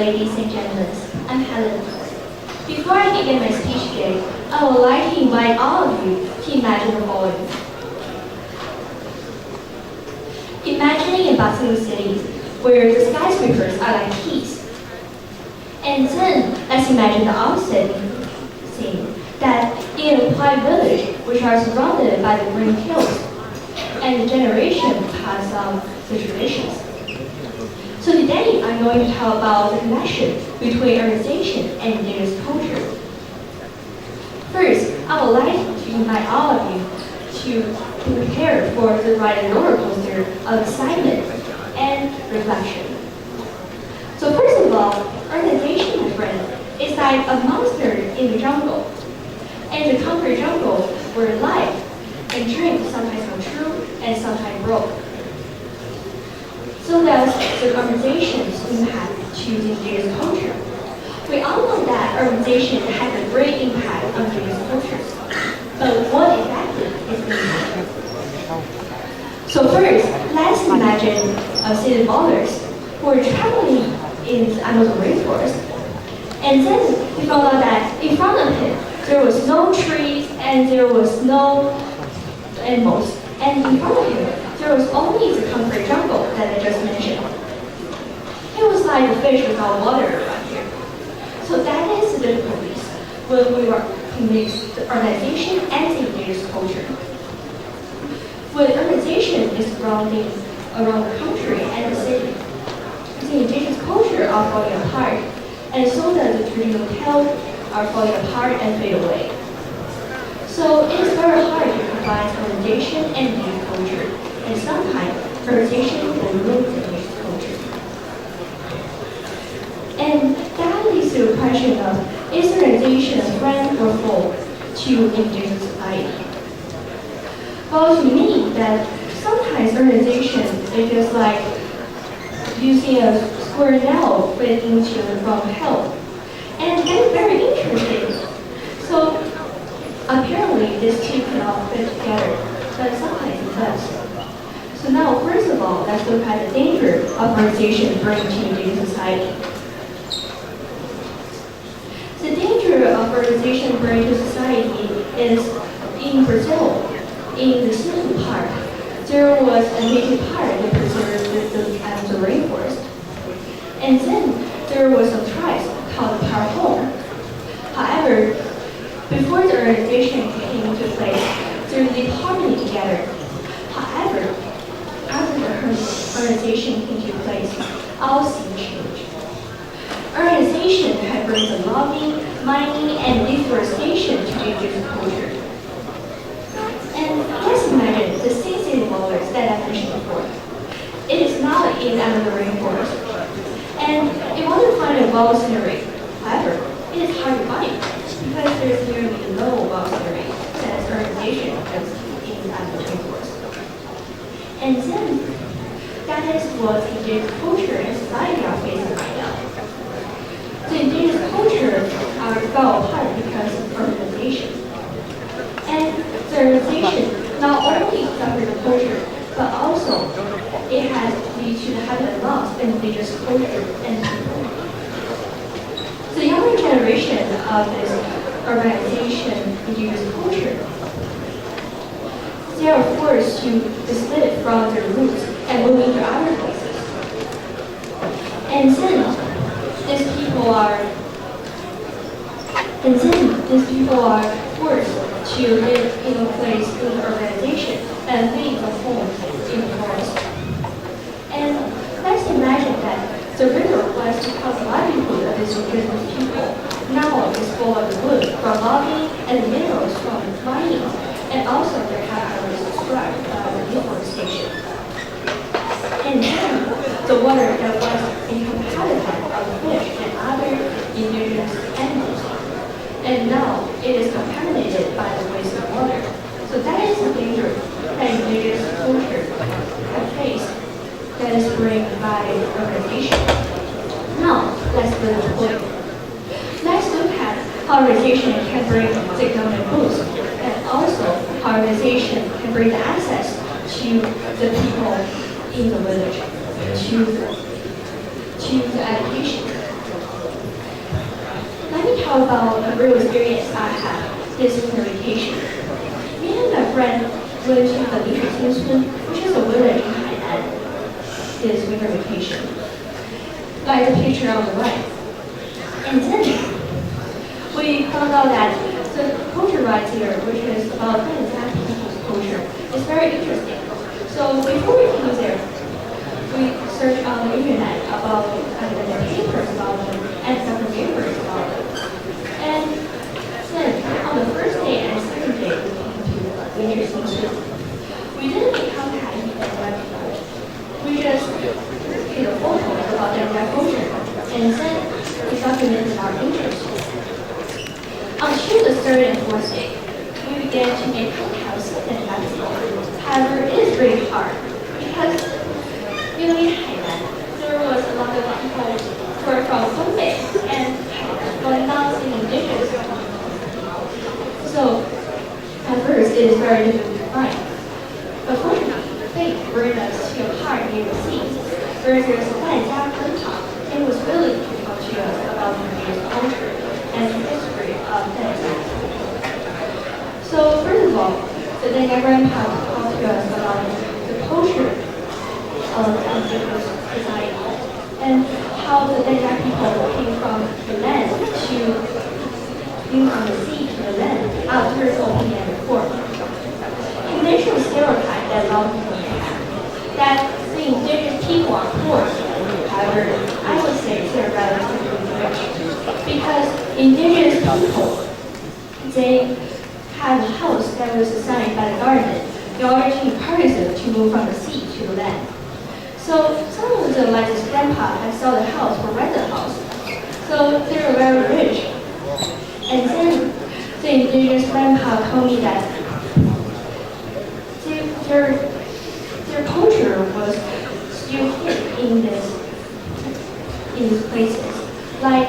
ladies and gentlemen. I'm Helen. Before I begin my speech today, I would like to invite all of you to imagine the following. Imagining a bustling city where the skyscrapers are like keys. And then let's imagine the opposite scene, that in a quiet village which are surrounded by the green hills, and the generation pass on the traditions. So today I'm going to talk about the connection between urbanization and indigenous culture. First, I would like to invite all of you to prepare for the ride and roller coaster of excitement and reflection. So first of all, urbanization, my friend, is like a monster in the jungle. And the concrete jungle where life and dreams sometimes come true and sometimes broke. So does the urbanization's impact to the indigenous culture. We all know that urbanization has a great impact on indigenous cultures. But what exactly is the impact? So first, let's imagine city dwellers who are traveling in the Amazon rainforest. And then we found out that in front of him, there was no trees and there was no animals. And in front of him, there was only the concrete jungle that I just mentioned. It was like a fish without water around here. So that is the difficulties when we were to mix the urbanization and the indigenous culture. When urbanization is surrounding around the country and the city, the indigenous culture are falling apart, and so does the traditional tales are falling apart and fade away. So it is very hard to combine urbanization and indigenous culture, and sometimes urbanization will ruin the indigenous culture. And that leads to the question of, is urbanization a friend or foe to indigenous society? Well, to me, that sometimes urbanization is just like using a square nail fit into from hell. And that is very interesting. So apparently this two cannot fit together, but sometimes it does. So now, first of all, let's look at the danger of urbanization bringing to indigenous society. The danger of urbanization bringing to society is in Brazil, in the Central Park. There was a native park that preserved the Amazon rainforest. And then there was a tribe called the Power Home. However, before the urbanization came into place, they lived harmony together. However, after the urbanization came into place, all things changed. Urbanization had brought the logging, mining, and deforestation to the indigenous culture. And let's imagine the same city dwellers that I mentioned before. It is not in Amazon rainforest, and they want to find a wild scenery. However, it is hard to find because there is nearly no wild scenery since urbanization just in the Amazon rainforest. And then that is what the indigenous culture and society are facing right now. The indigenous culture are fell apart because of urbanization. And the urbanization not only suffers the culture, but also it has led to the habitat loss in indigenous culture and people. The younger generation of this urbanization indigenous culture, they are forced to split from their roots and move into other places. And then these people are forced to live in a place in urbanization and leave a home in the forest. And let's imagine that the river was to cause the livelihood of these indigenous people. Now it's full of the wood from logging and the minerals from mining, and also their habitat is destroyed by the deforestation. And then the water that was become habitat of fish and other indigenous animals. And now it is contaminated by the waste of water. So that is the danger that indigenous culture have faced that is brought by urbanization. Now, let's go to the point. Let's look at how urbanization can bring the economic boost, and also how urbanization can bring the access to the people in the village, to the education. about a real experience I had this winter vacation. Me and my friend went to the Indigenous, which is a village in Hainan, this winter vacation. Like the picture on the right. And then we found out that the culture right here, which is about people's culture, is very interesting. So before we came there, we searched on the internet about their papers about them and documentaries about them. And then on the first day and second day we came to the Indigenous, we didn't make contact with them. We just took a photo about their culture and then we documented our interest. Until the third and fourth day, we began to make contacts with them. However, it is really hard because in Hainan, there was a lot of people who are from Hubei and were not Indigenous. So, at first, it is very difficult to find. But fortunately, fate brought us to a part near the sea, where there is a BHIS and was willing to talk to us about Indigenous culture and the history of BHIS. So, first of all, the grandpa talked to us about the culture of Indigenous society and how the Dana people came from the land came from the sea to the land after opening and reform. He mentioned a stereotype that a lot of people have, that the Indigenous people are poor. However, I would say they're relatively rich because Indigenous people, they have a house that was assigned by the government in order to encourage them to move from the sea to the land. So some of them, like this grandpa, had sold the house for rent the house. So they were very rich. And then the Indigenous grandpa told me that their culture was still hid in these places. Like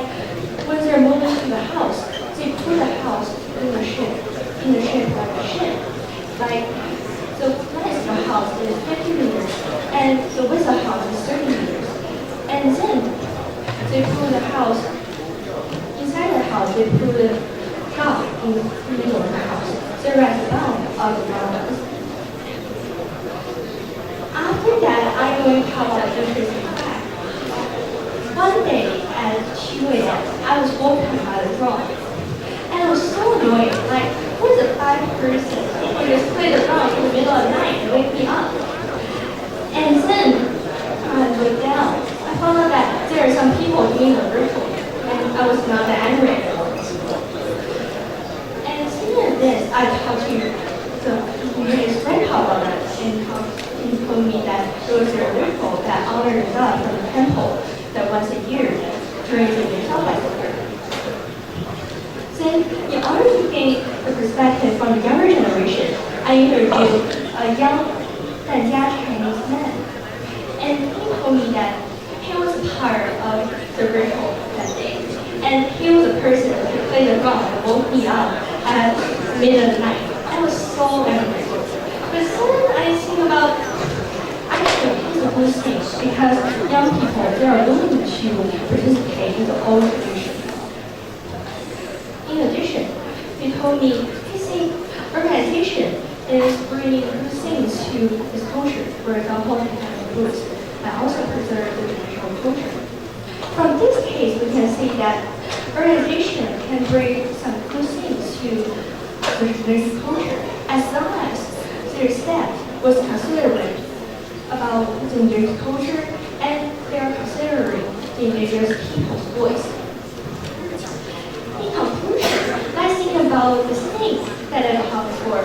when they're moving to the house, they put the house in the ship like a ship. Like the length of the house is 50 meters and the width of the house is 30 meters. And then they put the house, inside the house, they put a dock in the middle of the house. They're at the bottom of the mountains. After that, I'm going to talk about the interesting fact. One day at 2 a.m., I was woken by the drum. And I was so annoyed, like, who's a 5-person who just play the drum in the middle of the night and wake me up? And then I looked down. I found out that there are some people doing the ritual, and I was not that angry anymore. And seeing this, I talked to his grandpa about that, and he told me that it was a ritual that honored God from the temple that once a year during the Sabbath. Then, in order to gain the perspective from the younger generation, I interviewed a young Chinese man. And he told me that he was part of the ritual that day. And he was a person who played the drum and woke me up at the middle of the night. I was so angry. But then I think about, I think it's a good thing because young people, they are willing to participate in the old tradition. In addition, he told me his urbanization is bringing new things to his culture, for example, having roots, and also preserve the traditional culture. From this case, we can see that urbanization can bring some good things to the traditional culture, as long as their staff was considerate about the indigenous culture and they are considering the indigenous people's voice. In conclusion, let's think about the things that I talked before.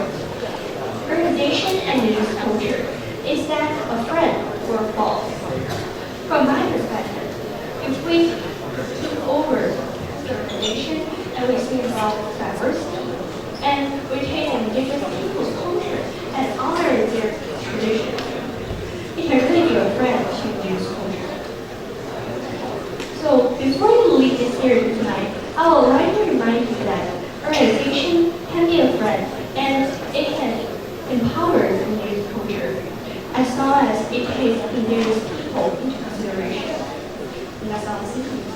Urbanization and indigenous culture, is that a friend or a foe? From my perspective, if we took over urbanization and we think about diversity, and we take indigenous people's culture and honor their tradition, it can really be a friend to indigenous culture. So before you leave this series tonight, I would like to remind you that urbanization can be a friend and it can empower indigenous culture as long as it takes indigenous people into consideration. And that's all.